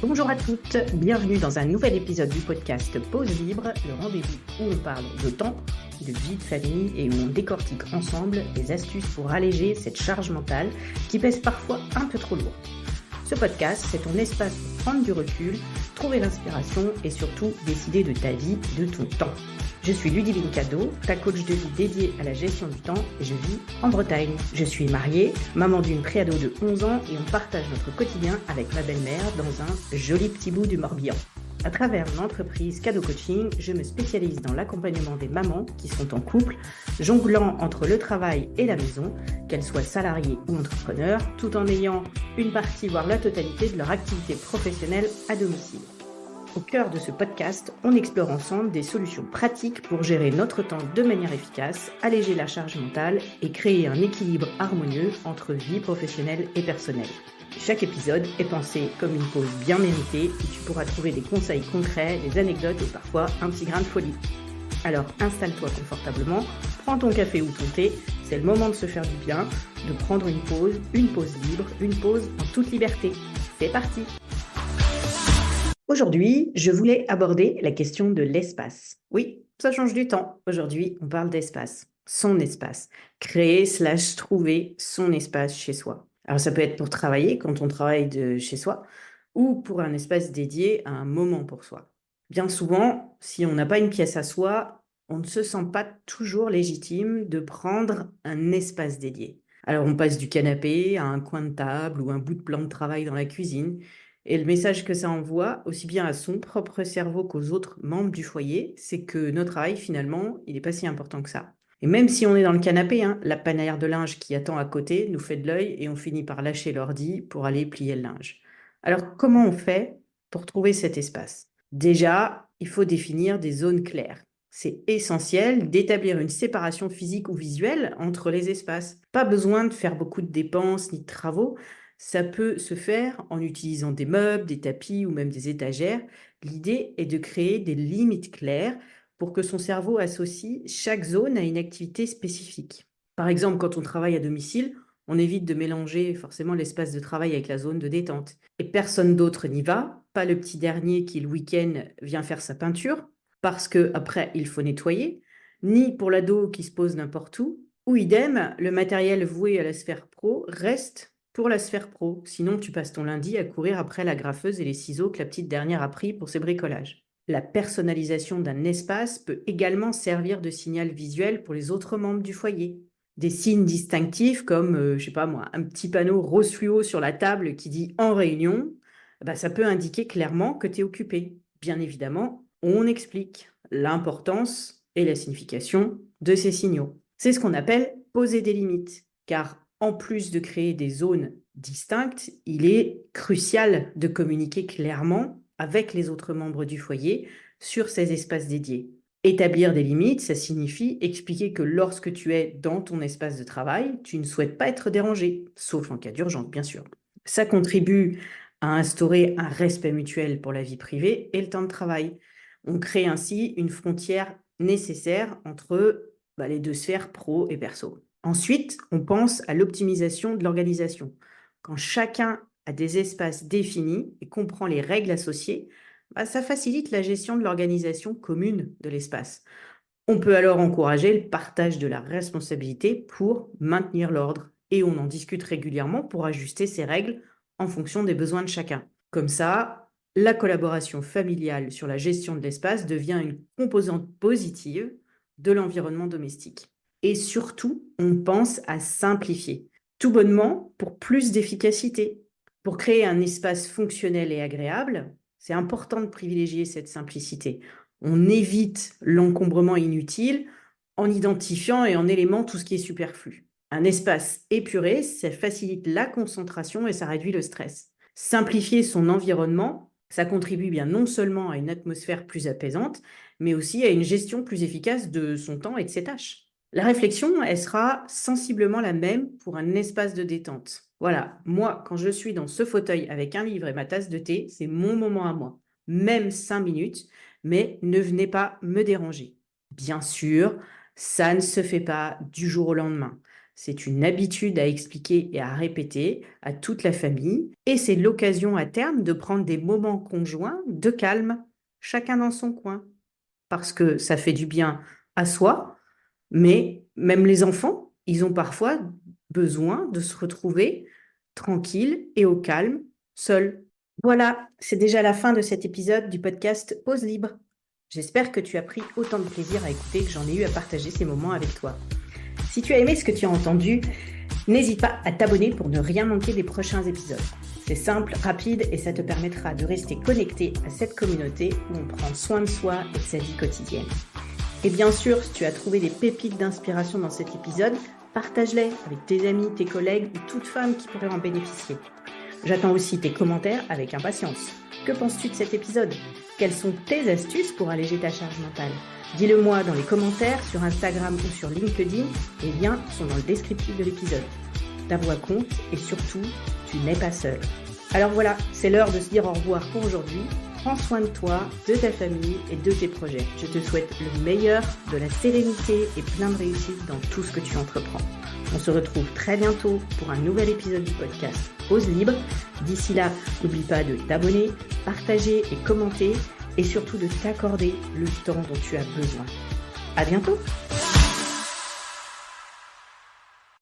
Bonjour à toutes, bienvenue dans un nouvel épisode du podcast Pause Libre, le rendez-vous où on parle de temps, de vie de famille et où on décortique ensemble des astuces pour alléger cette charge mentale qui pèse parfois un peu trop lourd. Ce podcast, c'est ton espace pour prendre du recul, trouver l'inspiration et surtout décider de ta vie, de ton temps. Je suis Ludivine Cadeau, ta coach de vie dédiée à la gestion du temps et je vis en Bretagne. Je suis mariée, maman d'une préado de 11 ans et on partage notre quotidien avec ma belle-mère dans un joli petit bout du Morbihan. À travers l'entreprise Cadeau Coaching, je me spécialise dans l'accompagnement des mamans qui sont en couple, jonglant entre le travail et la maison, qu'elles soient salariées ou entrepreneurs, tout en ayant une partie, voire la totalité de leur activité professionnelle à domicile. Au cœur de ce podcast, on explore ensemble des solutions pratiques pour gérer notre temps de manière efficace, alléger la charge mentale et créer un équilibre harmonieux entre vie professionnelle et personnelle. Chaque épisode est pensé comme une pause bien méritée où tu pourras trouver des conseils concrets, des anecdotes et parfois un petit grain de folie. Alors installe-toi confortablement, prends ton café ou ton thé, c'est le moment de se faire du bien, de prendre une pause libre, une pause en toute liberté. C'est parti! Aujourd'hui, je voulais aborder la question de l'espace. Oui, ça change du temps. Aujourd'hui, on parle d'espace, son espace. Créer/trouver son espace chez soi. Alors ça peut être pour travailler quand on travaille de chez soi ou pour un espace dédié à un moment pour soi. Bien souvent, si on n'a pas une pièce à soi, on ne se sent pas toujours légitime de prendre un espace dédié. Alors on passe du canapé à un coin de table ou un bout de plan de travail dans la cuisine. Et le message que ça envoie, aussi bien à son propre cerveau qu'aux autres membres du foyer, c'est que notre travail, finalement, il n'est pas si important que ça. Et même si on est dans le canapé, la panaire de linge qui attend à côté nous fait de l'œil et on finit par lâcher l'ordi pour aller plier le linge. Alors, comment on fait pour trouver cet espace? Déjà, il faut définir des zones claires. C'est essentiel d'établir une séparation physique ou visuelle entre les espaces. Pas besoin de faire beaucoup de dépenses ni de travaux. Ça peut se faire en utilisant des meubles, des tapis ou même des étagères. L'idée est de créer des limites claires pour que son cerveau associe chaque zone à une activité spécifique. Par exemple, quand on travaille à domicile, on évite de mélanger forcément l'espace de travail avec la zone de détente. Et personne d'autre n'y va, pas le petit dernier qui le week-end vient faire sa peinture, parce qu'après il faut nettoyer, ni pour l'ado qui se pose n'importe où, ou idem, le matériel voué à la sphère pro reste pour la sphère pro. Sinon, tu passes ton lundi à courir après la graffeuse et les ciseaux que la petite dernière a pris pour ses bricolages. La personnalisation d'un espace peut également servir de signal visuel pour les autres membres du foyer. Des signes distinctifs comme, je sais pas moi, un petit panneau rose fluo sur la table qui dit « en réunion », ça peut indiquer clairement que tu es occupé. Bien évidemment, on explique l'importance et la signification de ces signaux. C'est ce qu'on appelle poser des limites, car en plus de créer des zones distinctes, il est crucial de communiquer clairement avec les autres membres du foyer sur ces espaces dédiés. Établir des limites, ça signifie expliquer que lorsque tu es dans ton espace de travail, tu ne souhaites pas être dérangé, sauf en cas d'urgence, bien sûr. Ça contribue à instaurer un respect mutuel pour la vie privée et le temps de travail. On crée ainsi une frontière nécessaire entre les deux sphères pro et perso. Ensuite, on pense à l'optimisation de l'organisation. Quand chacun a des espaces définis et comprend les règles associées, ça facilite la gestion de l'organisation commune de l'espace. On peut alors encourager le partage de la responsabilité pour maintenir l'ordre et on en discute régulièrement pour ajuster ces règles en fonction des besoins de chacun. Comme ça, la collaboration familiale sur la gestion de l'espace devient une composante positive de l'environnement domestique. Et surtout, on pense à simplifier, tout bonnement pour plus d'efficacité. Pour créer un espace fonctionnel et agréable, c'est important de privilégier cette simplicité. On évite l'encombrement inutile en identifiant et en élément tout ce qui est superflu. Un espace épuré, ça facilite la concentration et ça réduit le stress. Simplifier son environnement, ça contribue bien non seulement à une atmosphère plus apaisante, mais aussi à une gestion plus efficace de son temps et de ses tâches. La réflexion, elle sera sensiblement la même pour un espace de détente. Voilà, moi, quand je suis dans ce fauteuil avec un livre et ma tasse de thé, c'est mon moment à moi. Même 5 minutes, mais ne venez pas me déranger. Bien sûr, ça ne se fait pas du jour au lendemain. C'est une habitude à expliquer et à répéter à toute la famille. Et c'est l'occasion à terme de prendre des moments conjoints de calme, chacun dans son coin. Parce que ça fait du bien à soi, mais même les enfants, ils ont parfois besoin de se retrouver tranquilles et au calme, seuls. Voilà, c'est déjà la fin de cet épisode du podcast Pause Libre. J'espère que tu as pris autant de plaisir à écouter que j'en ai eu à partager ces moments avec toi. Si tu as aimé ce que tu as entendu, n'hésite pas à t'abonner pour ne rien manquer des prochains épisodes. C'est simple, rapide et ça te permettra de rester connecté à cette communauté où on prend soin de soi et de sa vie quotidienne. Et bien sûr, si tu as trouvé des pépites d'inspiration dans cet épisode, partage-les avec tes amis, tes collègues ou toute femme qui pourrait en bénéficier. J'attends aussi tes commentaires avec impatience. Que penses-tu de cet épisode ? Quelles sont tes astuces pour alléger ta charge mentale ? Dis-le-moi dans les commentaires sur Instagram ou sur LinkedIn. Les liens sont dans le descriptif de l'épisode. Ta voix compte et surtout, tu n'es pas seul. Alors voilà, c'est l'heure de se dire au revoir pour aujourd'hui. Prends soin de toi, de ta famille et de tes projets. Je te souhaite le meilleur, de la sérénité et plein de réussite dans tout ce que tu entreprends. On se retrouve très bientôt pour un nouvel épisode du podcast Pause Libre. D'ici là, n'oublie pas de t'abonner, partager et commenter et surtout de t'accorder le temps dont tu as besoin. À bientôt!